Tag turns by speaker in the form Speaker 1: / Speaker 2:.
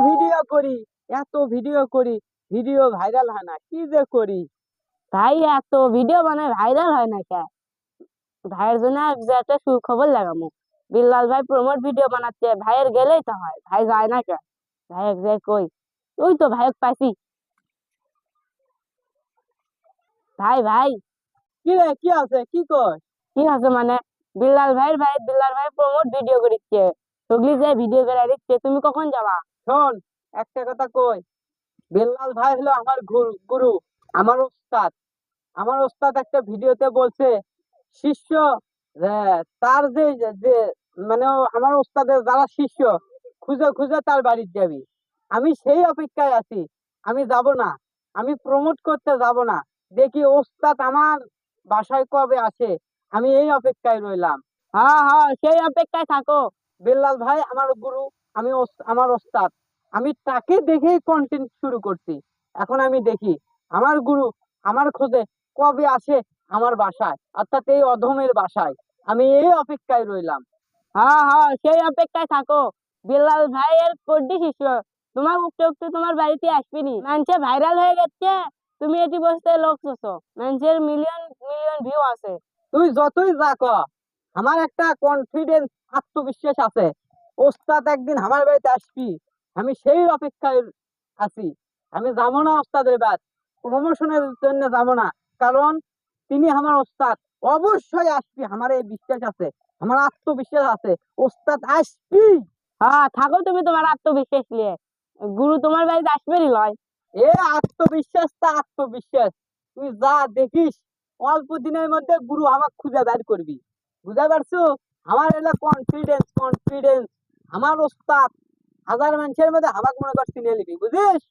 Speaker 1: Video করি, এত video করি, ভিডিও ভাইরাল হয় না, কি যে করি।
Speaker 2: ভাই এত ভিডিও মানে ভাইরাল হয় না কে? ভাইয়ের জন্য যে একটা সুখবর লাগামু। বিল্লাল ভাই প্রমোট ভিডিও বানাচ্ছে, ভাইয়ের গেলেই তো হয়, ভাই যায় না কে? ভাইয়ের যে কই, ওই তো ভাইয়ের পাইছি। ভাই ভাই
Speaker 1: কি রে, কি আছে, কি কর?
Speaker 2: কি আছে মানে, বিল্লাল ভাই প্রমোট ভিডিও করিচ্ছে, চগলি যে ভিডিও করে দিচ্ছে, তুমি কখন যাবা?
Speaker 1: শোন, একটা কথা কই, বেল্লাল ভাই হলো আমার গুরু, আমার ওস্তাদ। আমার ওস্তাদ একটা ভিডিওতে বলছে, শিষ্য তার যে যে মানে আমার ওস্তাদের যারা শিষ্য, খুঁজে খুঁজে তার বাড়ি যাবি। আমি সেই অপেক্ষায় আছি, আমি যাব না, আমি প্রমোট করতে যাব না। দেখি ওস্তাদ আমার বাসায় কবে আসে, আমি এই অপেক্ষায় রইলাম।
Speaker 2: হ্যাঁ হ্যাঁ, সেই অপেক্ষায় থাকো।
Speaker 1: বেল্লাল ভাই আমার গুরু, আমি আমার ওস্তাদ, আমি তাকে দেখেই কন্টেন্ট শুরু করছি। এখন আমি দেখি আমার গুরু আমার খোঁজে কবে আসে আমার বাসায়, অর্থাৎ এই অধমের বাসায়। আমি এই অপেক্ষায় রইলাম।
Speaker 2: হ্যাঁ হ্যাঁ, সেই অপেক্ষায় থাকো। বিল্লাল ভাইয়ের কোটি শিষ্য, তোমার উঠতে উঠতে তোমার বাড়িতে আসবিনি, মানুষে ভাইরাল হয়ে গেছে। তুমি এটি বসতে লোক শোষো, মানুষের মিলিয়ন মিলিয়ন ভিউ আছে।
Speaker 1: তুই যতই যা কর, আমার একটা কনফিডেন্স, আত্মবিশ্বাস আছে, ওস্তাদ একদিন আমার বাড়িতে আসবি, আমি সেই অপেক্ষায় আছি। আমি যাবো না ওস্তাদের বাড়ি, প্রমোশনের জন্য যাবো না, কারণ তিনি আমার ওস্তাদ। অবশ্যই আসবি, আমার এই বিশ্বাস আছে, আমার আত্মবিশ্বাস আছে, ওস্তাদ আসবি।
Speaker 2: হ্যাঁ থাকো তুমি তোমার আত্মবিশ্বাস নিয়ে, গুরু তোমার বাড়িতে আসবেনি লয়।
Speaker 1: এ আত্মবিশ্বাসটা আত্মবিশ্বাস, তুই যা দেখিস, অল্প দিনের মধ্যে গুরু আমাকে খুঁজে বের করবি। বুঝতে পারছো? আমার এলো কনফিডেন্স, কনফিডেন্স। আমার ওস্তাদ হাজার মানুষের মধ্যে আমাকে মনে করছি নিয়ে নিবি, বুঝিস?